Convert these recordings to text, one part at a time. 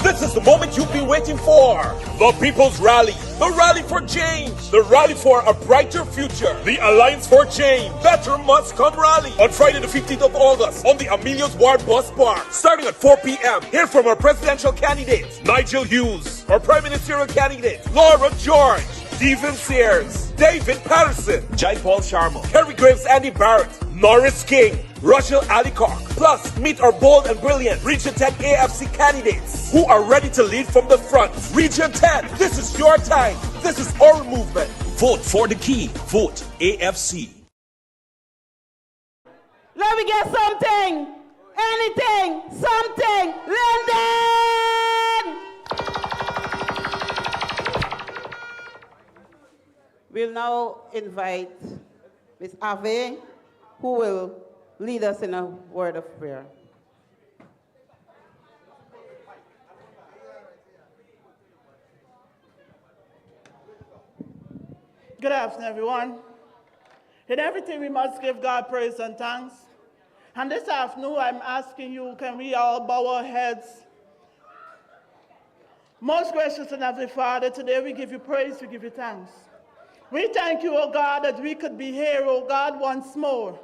This is the moment you've been waiting for. The People's Rally. The Rally for Change. The Rally for a Brighter Future. The Alliance for Change. Better Must Come Rally. On Friday the 15th of August on the Amelia's Ward Bus Park. Starting at 4 p.m. Hear from our presidential candidates. Nigel Hughes. Our prime ministerial candidate. Laura George. Stephen Sears. David Patterson. Jai Paul Sharma. Kerry Graves Andy Barrett. Norris King. Rashelle Alik. Plus, meet our bold and brilliant Region 10 AFC candidates who are ready to lead from the front. Region 10, this is your time. This is our movement. Vote for the key. Vote AFC. Let me get something, anything, something, Linden! We'll now invite Ms. Ave, who will lead us in a word of prayer. Good afternoon, everyone. In everything, we must give God praise and thanks. And this afternoon, I'm asking you, can we all bow our heads? Most gracious and Heavenly Father, today we give you praise, we give you thanks. We thank you, oh God, that we could be here, oh God, once more.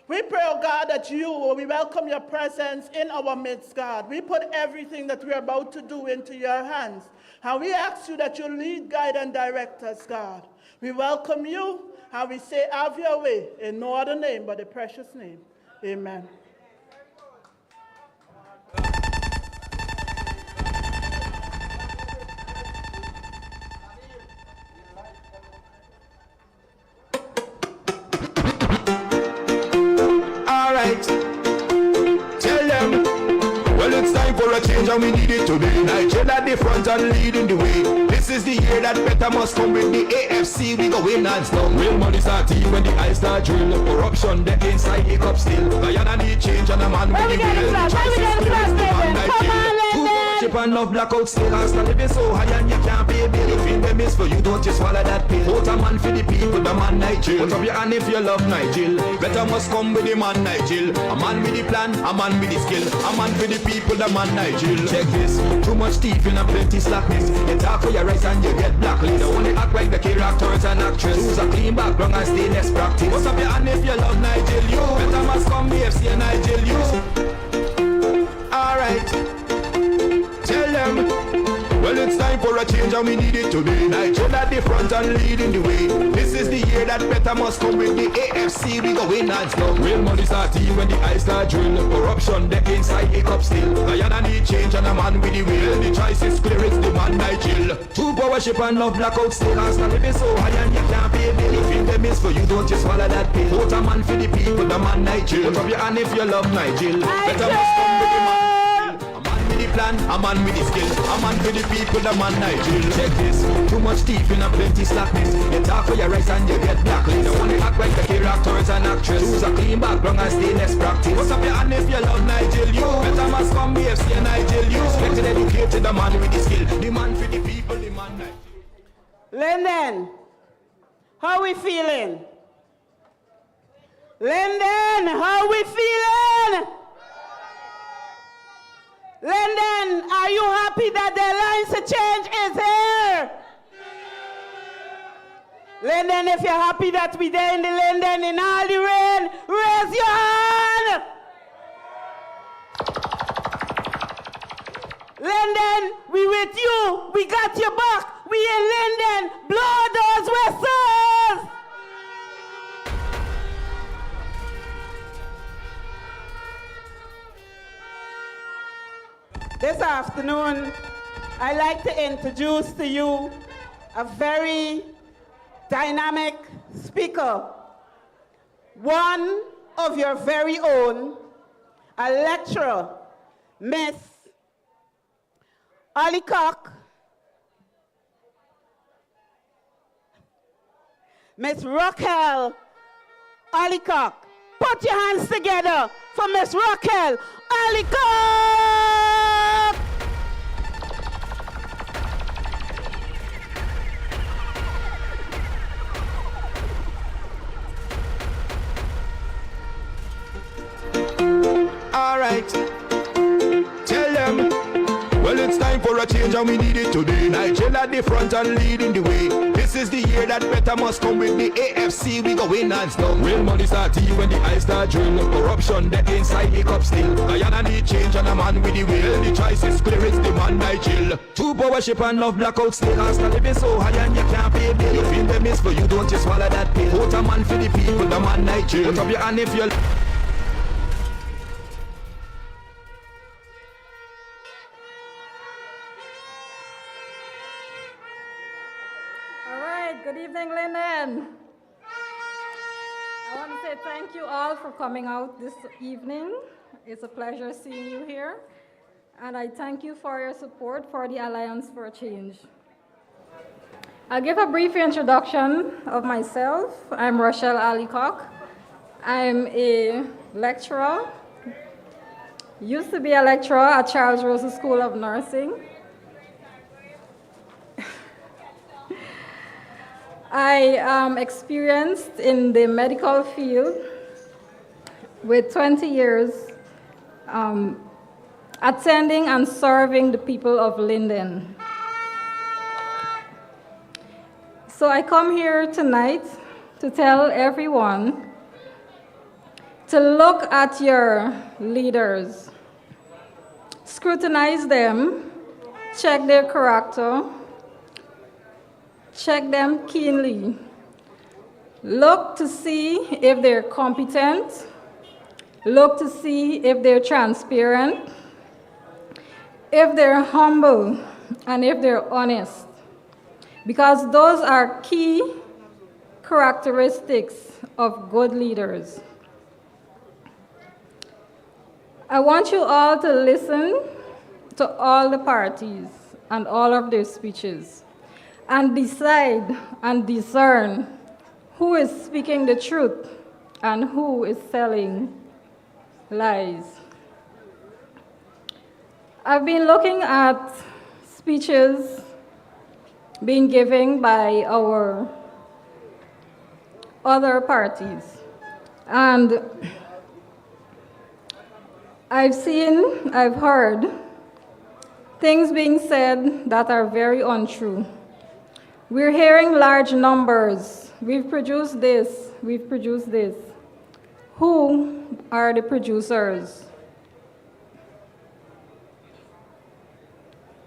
We pray, oh God, that we welcome your presence in our midst, God. We put everything that we're about to do into your hands. And we ask you that you lead, guide, and direct us, God. We welcome you, and we say, have your way, in no other name but the precious name. Amen. Tell them, well, it's time for a change and we need it today. Nigeria at the front and leading the way. This is the year that better must come with the AFC. We go win and stop. Real money start team when the eyes start drill. Corruption, the inside hiccup still. Guyana need change and a man with the will. And love blackout still and still living so high and you can't pay bill. You feel them is for you, don't you swallow that pill. Vote a man for the people, the man Nigel. Put up your hand if you love Nigel. Better must come with the man Nigel. A man with the plan, a man with the skill. A man for the people, the man Nigel. Check this, too much teeth in a plenty slackness. You talk for your rights and you get blacklist. They only act like the characters and actress. Use a clean background and stay less practice. Put up your hand if you love Nigel, you. Better must come AFC and Nigel, you. Alright. Tell them, well, it's time for a change and we need it today. Nigeria at the front and leading the way. This is the year that better must come with the AFC. We go win and stop. Real money start team when the eyes start drill. Corruption, the inside hiccup still. Guyana need change and a man with the will. The choice is clear, it's the man Nigel. True powership and love blackout still. And stand living so high and you can't pay bill. You feel them is for you, don't just swallow that pill. Vote a man for the people, the man Nigel. Put up your hand if you love Nigel. Better must come with the man. Plan, a man with the skill, a man for the people, the man Nigel. Check this, too much teeth in a plenty slackness. You talk for your rights and you get blacklist. They only act like the characters and actress. Use a clean background and stay less practice. What's up your hand if you love Nigel, you. Better must come AFC and Nigel, you. Respected, educated, the man with the skill. The man for the people, the man Nigel. Linden, how we feeling? Linden, how we feeling? Linden, are you happy that the Alliance of Change is here? Linden, if you're happy that we're there in the Linden in all the rain, raise your hand. Linden, we with you. We got your back. We in Linden. Blow those whistles. This afternoon, I'd like to introduce to you a very dynamic speaker, one of your very own, a lecturer, Miss Alik, Miss Rashelle Alik. Put your hands together for Miss Rashelle Alik. Alright, tell them, well, it's time for a change and we need it today. Nigel at the front and leading the way. This is the year that better must come with the AFC. We go in and stop. Real money start to you when the eyes start drill. Corruption that inside hiccup still. Guyana need change and a man with the will. The choice is clear, it's the man Nigel. Two power ship and enough blackout still. Hasta living so high and you can't pay bill. You feel the miss for you, don't just swallow that pill. Vote a man for the people, the man Nigel. Put up your hand if you're... Good evening, Linden. I want to say thank you all for coming out this evening. It's a pleasure seeing you here. And I thank you for your support for the Alliance for Change. I'll give a brief introduction of myself. I'm Rashelle Alik. I'm a lecturer. Used to be a lecturer at Charles Rose School of Nursing. I am experienced in the medical field with 20 years attending and serving the people of Linden. So I come here tonight to tell everyone to look at your leaders, scrutinize them, check their character, check them keenly. Look to see if they're competent. Look to see if they're transparent, if they're humble, and if they're honest. Because those are key characteristics of good leaders. I want you all to listen to all the parties and all of their speeches, and decide and discern who is speaking the truth and who is telling lies. I've been looking at speeches being given by our other parties, and I've heard things being said that are very untrue. We're hearing large numbers. We've produced this, we've produced this. Who are the producers?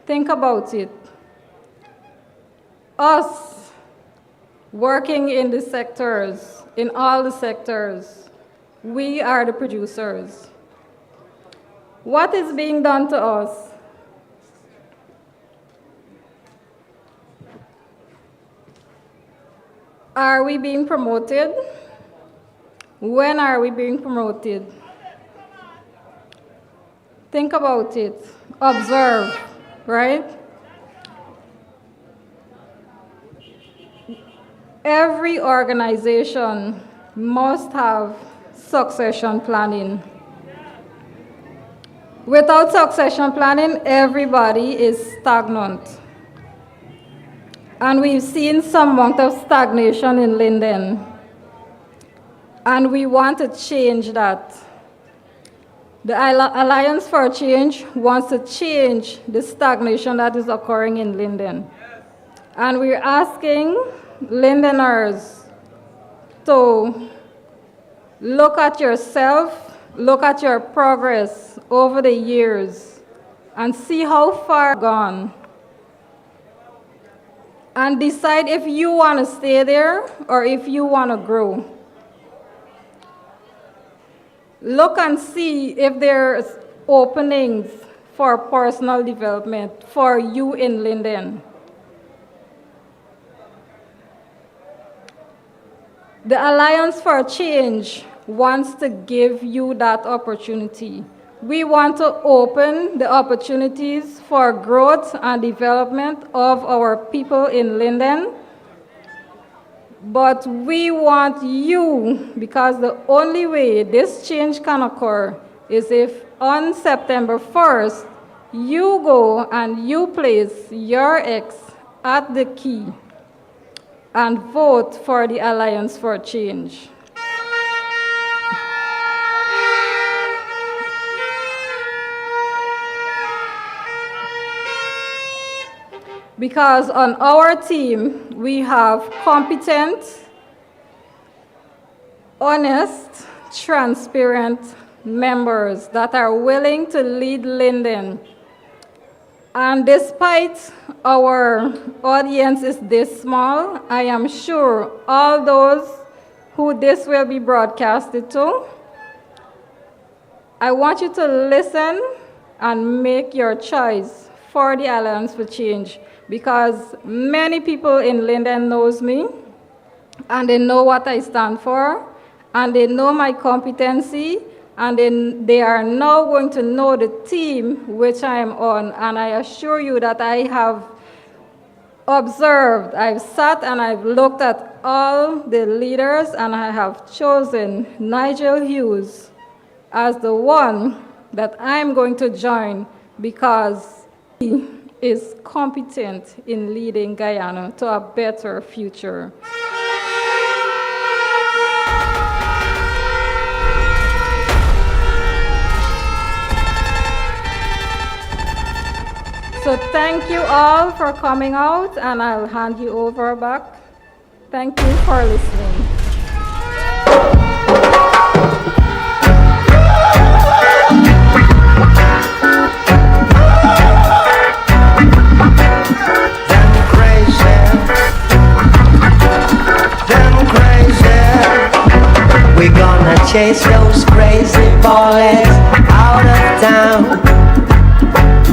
Think about it. Us, working in the sectors, in all the sectors, we are the producers. What is being done to us? Are we being promoted? When are we being promoted? Think about it. Observe, right? Every organization must have succession planning. Without succession planning, everybody is stagnant. And we've seen some amount of stagnation in Linden. And we want to change that. The Alliance for Change wants to change the stagnation that is occurring in Linden. And we're asking Lindeners to look at yourself, look at your progress over the years, and see how far gone. And decide if you want to stay there or if you want to grow. Look and see if there's openings for personal development for you in Linden. The Alliance for Change wants to give you that opportunity. We want to open the opportunities for growth and development of our people in Linden. But we want you, because the only way this change can occur is if on September 1st, you go and you place your X at the key and vote for the Alliance for Change. because on our team, we have competent, honest, transparent members that are willing to lead Linden. And despite our audience is this small, I am sure all those who this will be broadcasted to, I want you to listen and make your choice for the Alliance for Change, because many people in Linden knows me, and they know what I stand for, and they know my competency, and they are now going to know the team which I am on. And I assure you that I have observed, I've sat and I've looked at all the leaders, and I have chosen Nigel Hughes as the one that I'm going to join, because he is competent in leading Guyana to a better future. So thank you all for coming out, and I'll hand you over back. Thank you for listening. We're gonna chase those crazy boys out of town.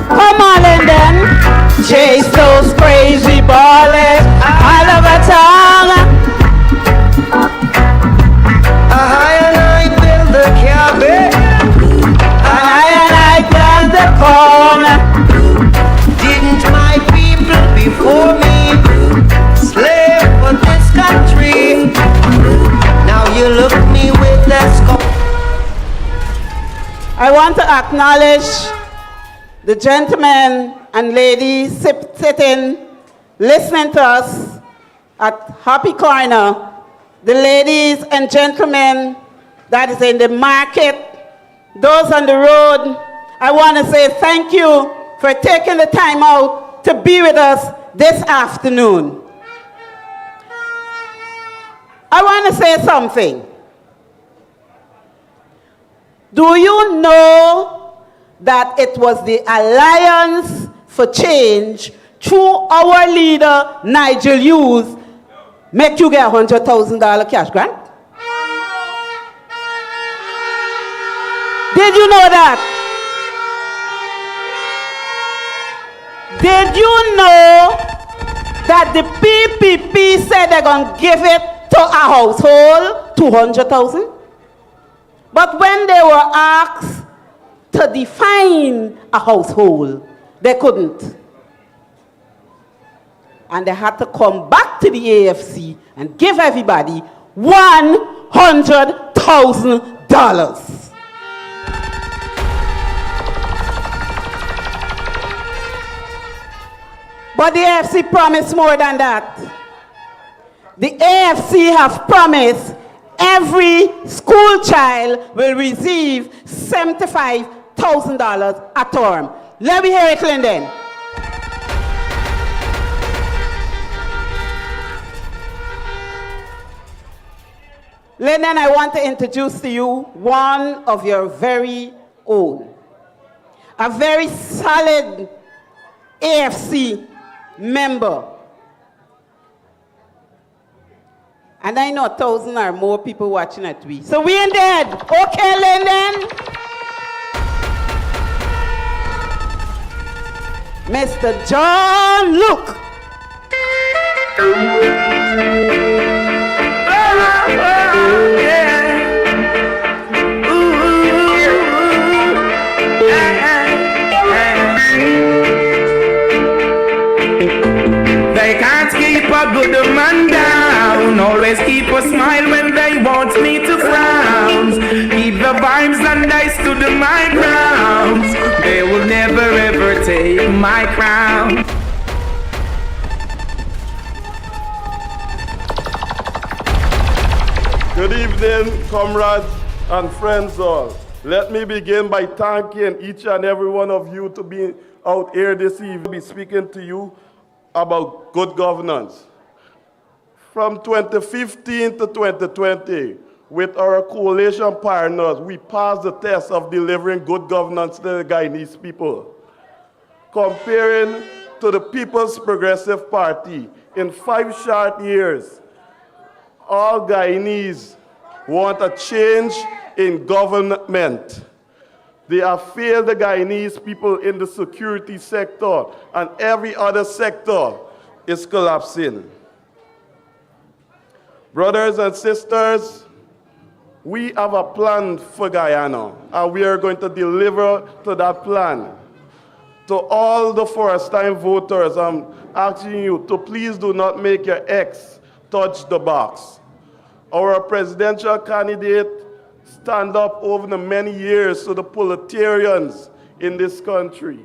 Come on, Linden. Chase those crazy boys out of a town. I and I build the cabin, And I plant the corn. didn't my people before me slave for this country? Now you look me with the scope. I want to acknowledge the gentlemen and ladies sitting, listening to us at Happy Corner, the ladies and gentlemen that is in the market, those on the road. I want to say thank you for taking the time out to be with us this afternoon. I want to say something. Do you know that it was the Alliance for Change through our leader, Nigel Hughes, make you get $100,000 cash grant? Did you know that? Did you know that the PPP said they're going to give it to a household, 200,000? But when they were asked to define a household, they couldn't. And they had to come back to the AFC and give everybody $100,000. But the AFC promised more than that. The AFC have promised every school child will receive $75,000 a term. Let me hear it, Linden. Linden, I want to introduce to you one of your very own. A very solid AFC member. And I know 1,000 or more people watching at we. So we in dead. Okay, Linden. Mr. John Luke. They can't keep a good man down. Always keep a smile when they want me to frown. Keep the vibes and I stood my ground. They will never ever take my crown. Good evening, comrades and friends all. Let me begin by thanking each and every one of you to be out here this evening, be speaking to you about good governance. From 2015 to 2020, with our coalition partners, we passed the test of delivering good governance to the Guyanese people. Comparing to the People's Progressive Party, in 5 short years, all Guyanese want a change in government. They have failed the Guyanese people in the security sector, and every other sector is collapsing. Brothers and sisters, we have a plan for Guyana, and we are going to deliver to that plan. To all the first-time voters, I'm asking you to please do not make your ex touch the box. Our presidential candidate stand up over the many years to the proletarians in this country.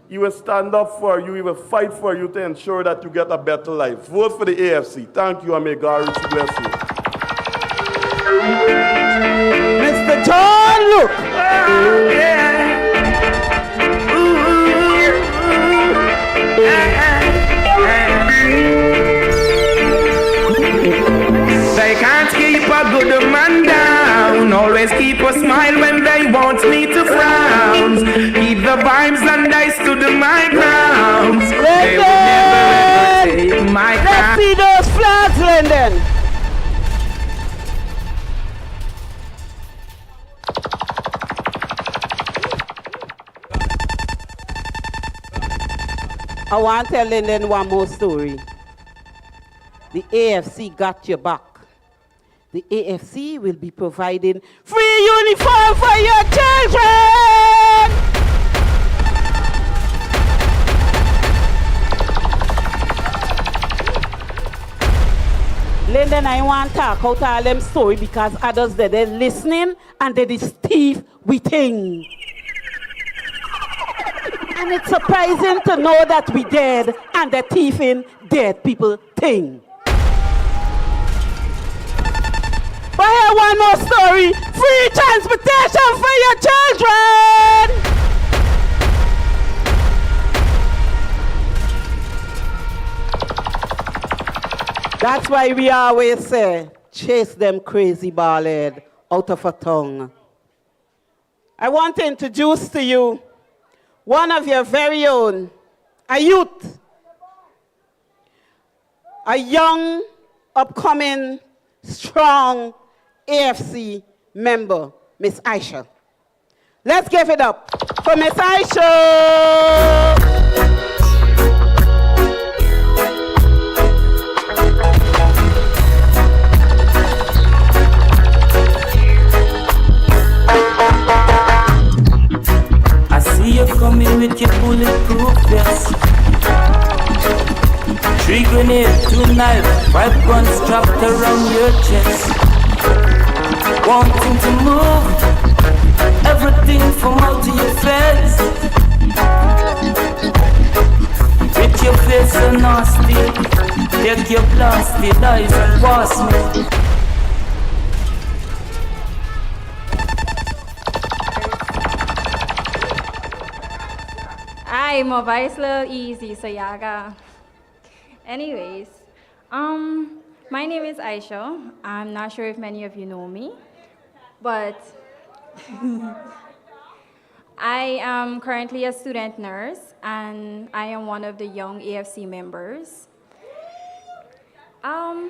He will stand up for you, he will fight for you to ensure that you get a better life. Vote for the AFC. Thank you, and may God richly bless you. Mr. John Luke. They can't keep a good man down. Always keep a smile when they want me to frown. Keep the vibes and I stood my ground. They would never ever take my Let's crown. see those flags, Linden. I want to tell Linden one more story. The AFC got your back. The AFC will be providing free uniform for your children. Linden, I want to talk out all them story because others they're listening and they is thief we think. And it's surprising to know that we dead and the thieving dead people thing. But here one more story. Free transportation for your children. That's why we always say, chase them crazy ballhead out of a tongue. I want to introduce to you one of your very own, a youth, a young, upcoming, strong AFC member, Miss Aisha. Let's give it up for Miss Aisha. I see you coming with your bulletproof vest. 3 grenades, 2 knives, 5 guns strapped around your chest. Wanting to move everything from out of your face. With your face so nasty, take your blasted eyes and pass me. My voice a little easy, so yaga. Anyways, my name is Aisha. I'm not sure if many of you know me, but I am currently a student nurse, and I am one of the young AFC members. I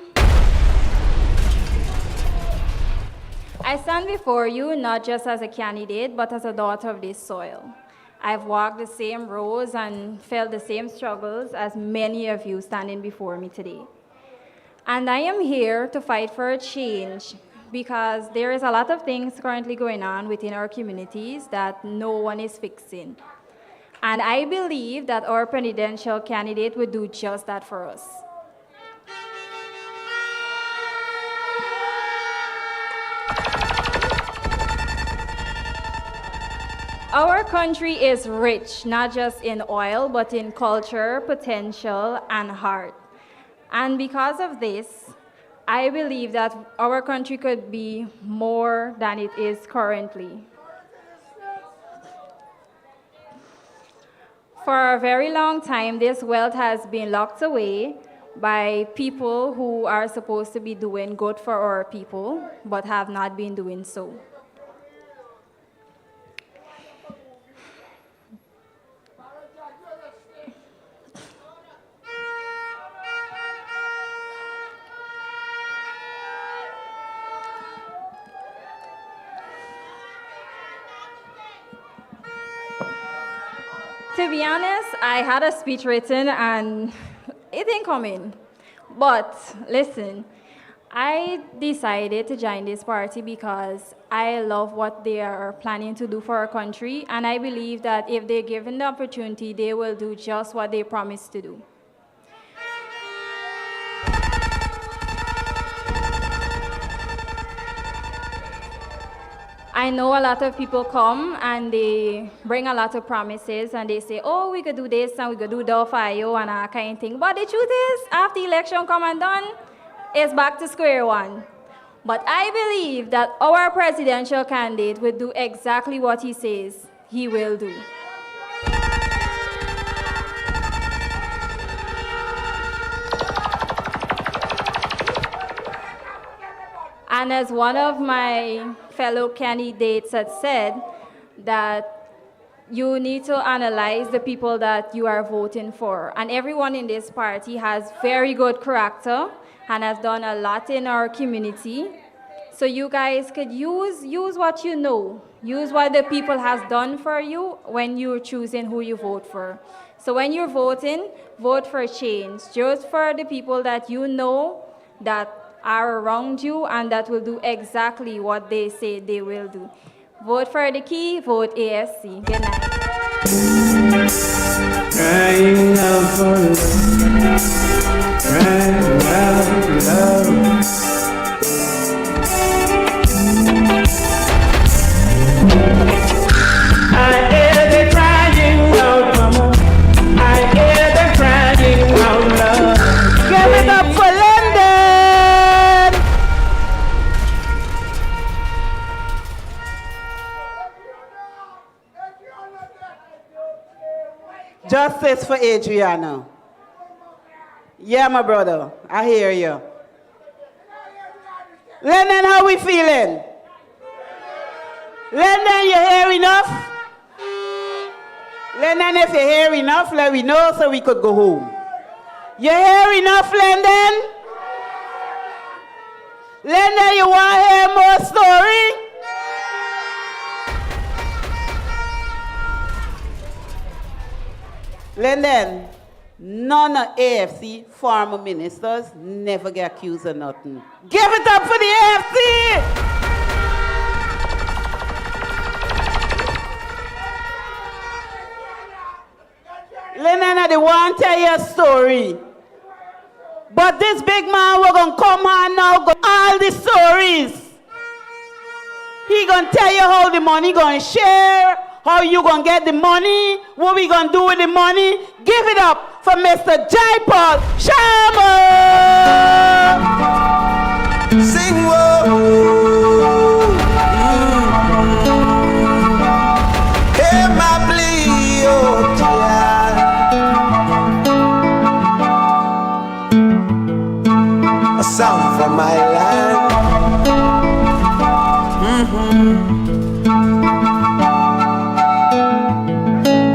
stand before you not just as a candidate, but as a daughter of this soil. I've walked the same roads and felt the same struggles as many of you standing before me today. And I am here to fight for a change because there is a lot of things currently going on within our communities that no one is fixing. And I believe that our presidential candidate would do just that for us. Our country is rich, not just in oil, but in culture, potential, and heart. And because of this, I believe that our country could be more than it is currently. For a very long time, this wealth has been locked away by people who are supposed to be doing good for our people, but have not been doing so. To be honest, I had a speech written and it didn't come in. But listen, I decided to join this party because I love what they are planning to do for our country, and I believe that if they're given the opportunity, they will do just what they promised to do. I know a lot of people come and they bring a lot of promises and they say, oh, we could do this and we could do that for you and that kind of thing. But the truth is, after the election come and done, it's back to square one. But I believe that our presidential candidate will do exactly what he says he will do. And as one of my fellow candidates had said, that you need to analyze the people that you are voting for. And everyone in this party has very good character and has done a lot in our community. So you guys could use what you know. Use what the people has done for you when you're choosing who you vote for. So when you're voting, vote for change. Just for the people that you know that are around you and that will do exactly what they say they will do. Vote for the key, vote AFC. Good night. Crying out for love, crying out love. I hear them crying out, mama. I hear them crying out love. Give it up for Linden! Justice for Adriana. Yeah, my brother, I hear you. Linden, how we feeling? Linden, you hear enough? Linden, if you hear enough, let me know so we could go home. You hear enough, Linden? Linden, you want to hear more story? Linden, none of AFC former ministers never get accused of nothing. Give it up for the AFC! Linden, I want to tell you a story. But this big man, we're going to come on now, go all the stories. He going to tell you how the money going to share, how you going to get the money, what we going to do with the money. Give it up for Mr. J. Paul Sharma. Sing whoa. Hear my plea, oh dear. A song from my land.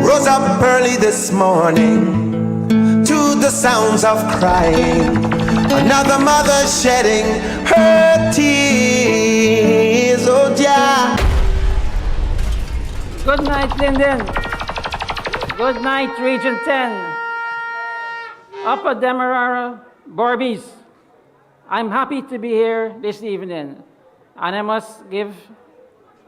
Rose up early this morning to the sounds of crying. Another mother shedding her tears. Oh dear. Good night, Linden. Good night, Region 10. Upper Demerara, Barbies. I'm happy to be here this evening, and I must give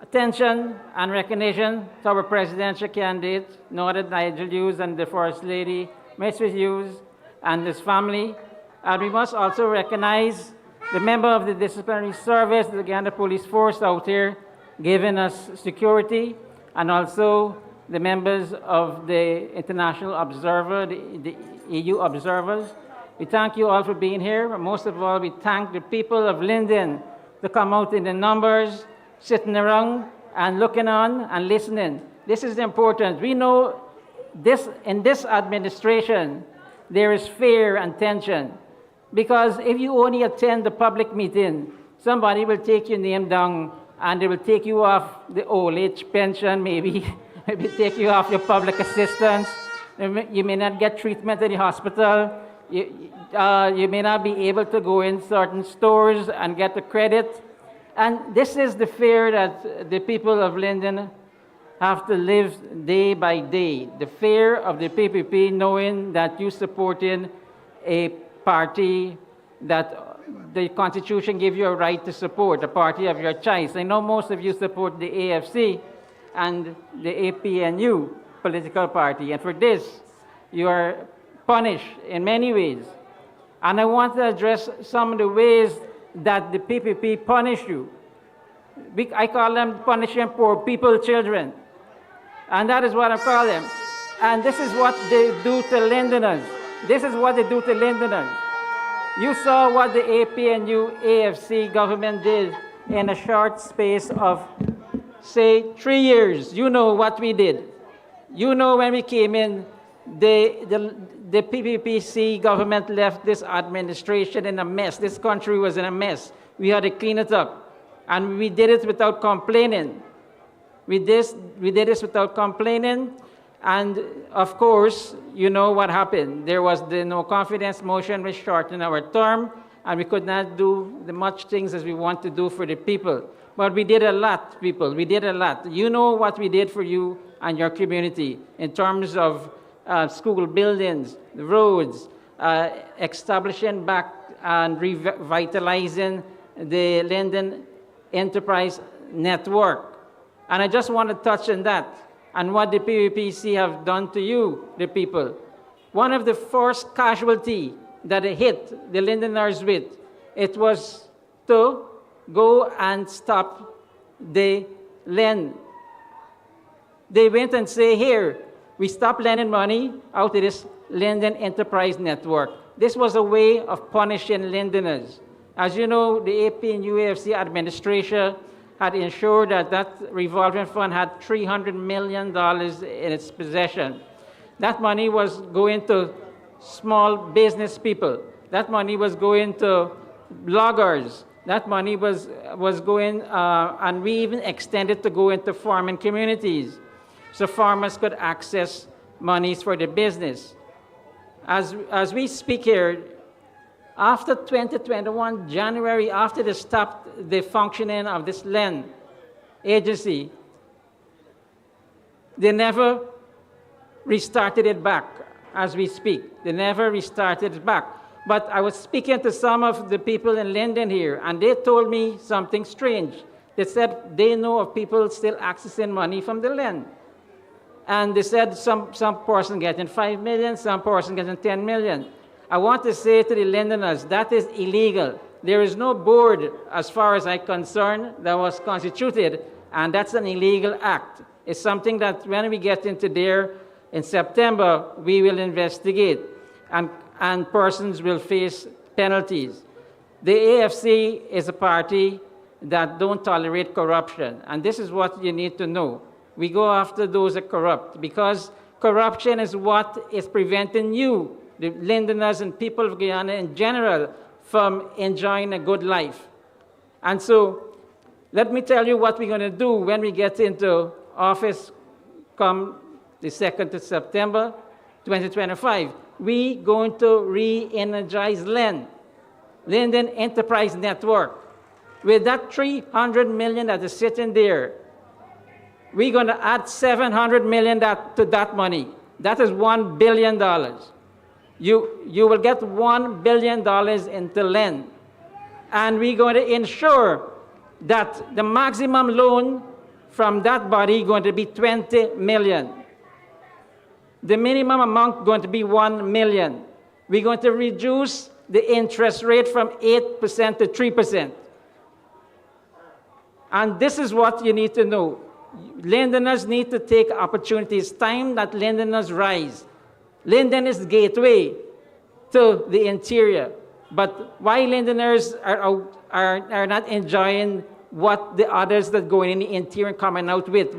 attention and recognition to our presidential candidate, Noted Nigel Hughes, and the First Lady, Mrs. Hughes, and his family. And we must also recognize the member of the disciplinary service, the Uganda Police Force out here, giving us security, and also the members of the International Observer, the EU observers. We thank you all for being here. But most of all, we thank the people of Linden to come out in the numbers, sitting around and looking on and listening. This is important. We know in this administration, there is fear and tension. Because if you only attend the public meeting, somebody will take your name down and they will take you off the old age pension, maybe, maybe take you off your public assistance. You may not get treatment in the hospital. You may not be able to go in certain stores and get the credit. And this is the fear that the people of Linden have to live day by day. The fear of the PPP knowing that you supporting a party that the Constitution gives you a right to support, a party of your choice. I know most of you support the AFC and the APNU political party, and for this, you are punished in many ways. And I want to address some of the ways that the PPP punish you. I call them punishing poor people, children. And that is what I call them. And this is what they do to Lindeners. This is what they do to Lindeners. You saw what the APNU AFC government did in a short space of, say, 3 years. You know what we did. You know when we came in, the PPPC government left this administration in a mess. This country was in a mess. We had to clean it up. And we did it without complaining. We did this without complaining. And of course, you know what happened. There was the no confidence motion which shortened our term, and we could not do the much things as we want to do for the people. But we did a lot, people. We did a lot. You know what we did for you and your community in terms of school buildings, the roads, establishing back and revitalizing the Linden Enterprise Network. And I just want to touch on that and what the PPPC have done to you, the people. One of the first casualty that it hit the Lindeners with, it was to go and stop the lend. They went and say, here, we stop lending money out of this Linden Enterprise Network. This was a way of punishing Lindeners. As you know, the AP and UAFC administration had ensured that that revolving fund had $300 million in its possession. That money was going to small business people. That money was going to bloggers. That money was going, and we even extended to go into farming communities, so farmers could access monies for their business. As we speak here, after 2021, January, after they stopped the functioning of this land agency, they never restarted it back as we speak. They never restarted it back. But I was speaking to some of the people in Linden here, and they told me something strange. They said they know of people still accessing money from the land. And they said some person getting 5 million, some person getting 10 million. I want to say to the Lindeners, that is illegal. There is no board, as far as I'm concerned, that was constituted, and that's an illegal act. It's something that when we get into there in September, we will investigate, and persons will face penalties. The AFC is a party that don't tolerate corruption, and this is what you need to know. We go after those that corrupt, because corruption is what is preventing you, the Lindeners and people of Guyana in general, from enjoying a good life. And so, let me tell you what we're going to do when we get into office come the 2nd of September 2025. We're going to re-energize Linden Enterprise Network. With that $300 million that is sitting there, we're going to add $700 million to that money. That is $1 billion. You will get $1 billion into lend. And we're going to ensure that the maximum loan from that body is going to be $20 million. The minimum amount going to be $1 million. We're going to reduce the interest rate from 8% to 3%. And this is what you need to know. Lindeners need to take opportunities. It's time that Lindeners rise. Linden is the gateway to the interior. But why Lindeners are not enjoying what the others that go in the interior coming out with?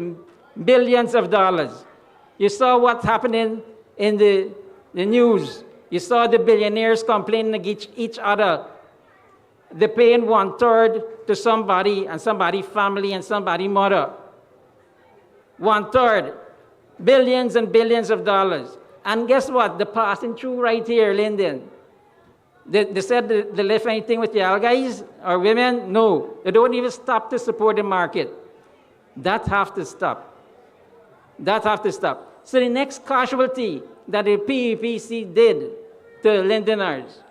Billions of dollars. You saw what's happening in the news. You saw the billionaires complaining against each other. They're paying 1/3 to somebody, and somebody family, and somebody mother. 1/3. Billions and billions of dollars. And guess what? They're passing through right here, Linden. They said they left anything with y'all guys or women? No. They don't even stop to support the market. That have to stop. That have to stop. So the next casualty that the PEPC did to Lindeners,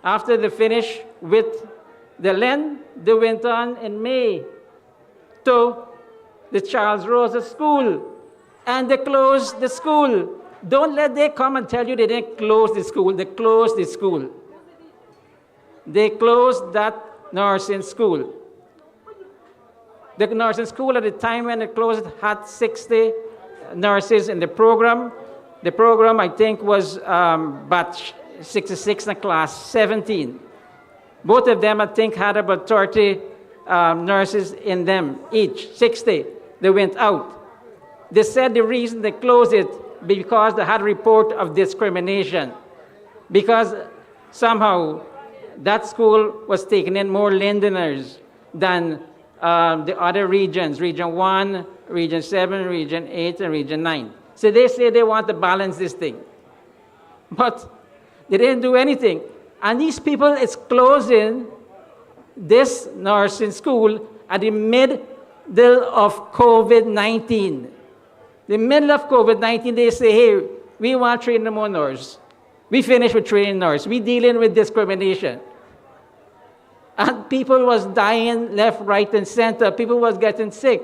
after they finished with the Len, they went on in May to the Charles Rosa School, and they closed the school. Don't let them come and tell you they didn't close the school. They closed the school. They closed that nursing school. The nursing school at the time when it closed had 60 nurses in the program. The program, I think, was batch 66 and class 17. Both of them, I think, had about 30 nurses in them each, 60. They went out. They said the reason they closed it because they had a report of discrimination. Because somehow that school was taking in more Lindeners than the other regions, Region 1, Region 7, Region 8, and Region 9. So they say they want to balance this thing. But they didn't do anything. And these people is closing this nursing school at the middle of COVID-19. The middle of COVID-19, they say, hey, we want to train more nurses. We finished with training nurses. We dealing with discrimination. And people was dying left, right, and center. People was getting sick.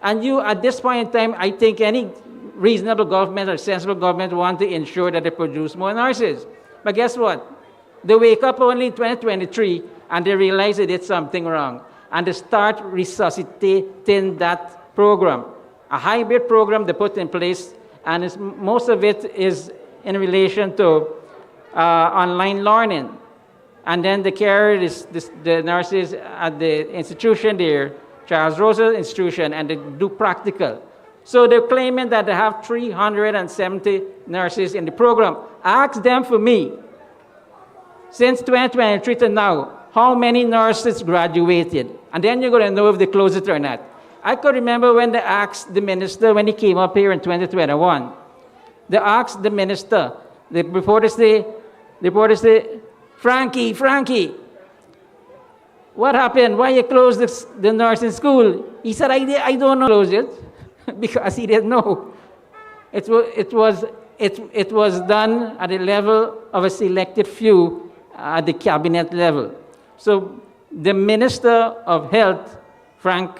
And you, at this point in time, I think any reasonable government or sensible government want to ensure that they produce more nurses. But guess what? They wake up only in 2023 and they realize they did something wrong. And they start resuscitating that program. A hybrid program they put in place, and most of it is in relation to online learning. And then they carry the nurses at the institution there, Charles Rosa Institution, and they do practical. So they're claiming that they have 370 nurses in the program. Ask them for me, since 2023 to now, how many nurses graduated? And then you're going to know if they close it or not. I could remember when they asked the minister, when he came up here in 2021, they asked the minister, the reporters say, Frankie, what happened? Why you closed the nursing school? He said, I don't know close it, because he didn't know. It was done at the level of a selected few at the cabinet level. So the Minister of Health, Frank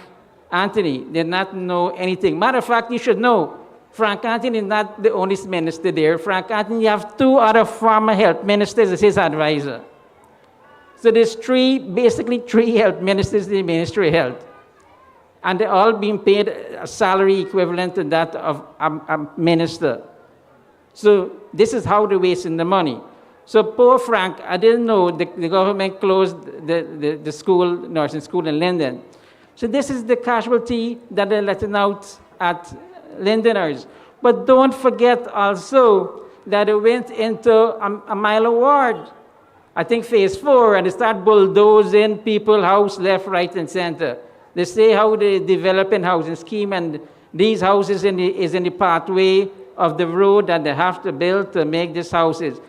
Anthony, did not know anything. Matter of fact, you should know, Frank Anthony is not the only minister there. Frank Anthony, you have two other former health ministers as his advisor. So there's basically three health ministers in the Ministry of Health. And they're all being paid a salary equivalent to that of a minister. So this is how they're wasting the money. So poor Frank, I didn't know the government closed the school, nursing school in Linden. So this is the casualty that they're letting out at Lindeners. But don't forget also that they went into a Milo ward, I think phase 4, and they start bulldozing people house left, right, and center. They say how they developing housing scheme, and these houses is in the pathway of the road that they have to build to make these houses.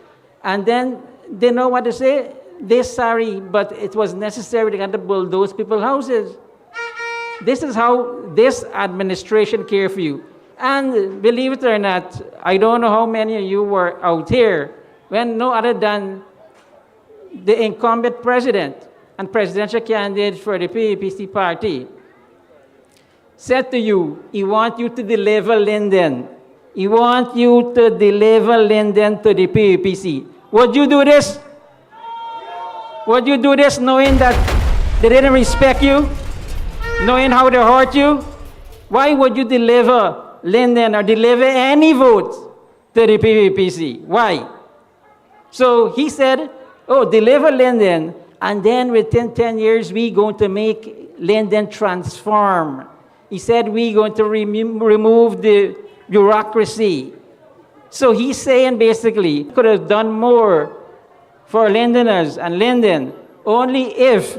And then they know what they say. They're sorry, but it was necessary to bulldoze people's houses. This is how this administration care for you. And believe it or not, I don't know how many of you were out here when no other than the incumbent president and presidential candidate for the PEPC party said to you, he wants you to deliver Linden. He wants you to deliver Linden to the PEPC. Would you do this? Would you do this knowing that they didn't respect you? Knowing how they hurt you? Why would you deliver Linden or deliver any vote to the PEPC? Why? So he said, oh, deliver Linden, and then within 10 years, we're going to make Linden transform. He said we're going to remove the bureaucracy. So he's saying basically, could have done more for Lindeners and Linden only if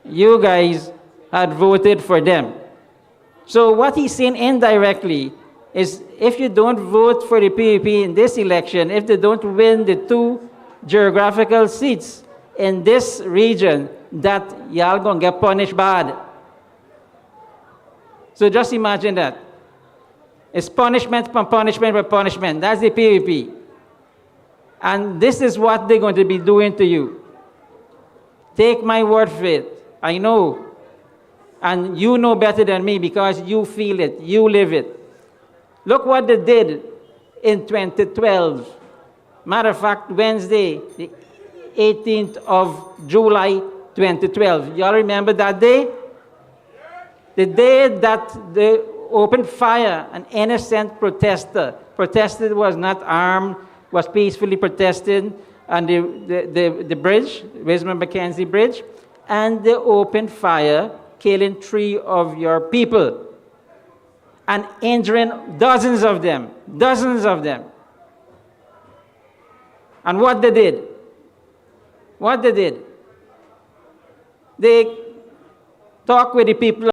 you guys had voted for them. So what he's saying indirectly is if you don't vote for the PPP in this election, if they don't win the 2 geographical seats in this region, that y'all gonna get punished bad. So just imagine that. It's punishment upon punishment upon punishment. That's the PPP. And this is what they're going to be doing to you. Take my word for it. I know. And you know better than me because you feel it, you live it. Look what they did in 2012. Matter of fact, Wednesday, the 18th of July, 2012. Y'all remember that day? The day that they opened fire, an innocent protester. Protested, was not armed, was peacefully protested on the bridge, Wisman Mackenzie Bridge, and they opened fire, killing 3 of your people and injuring dozens of them. And what they did? They talked with the people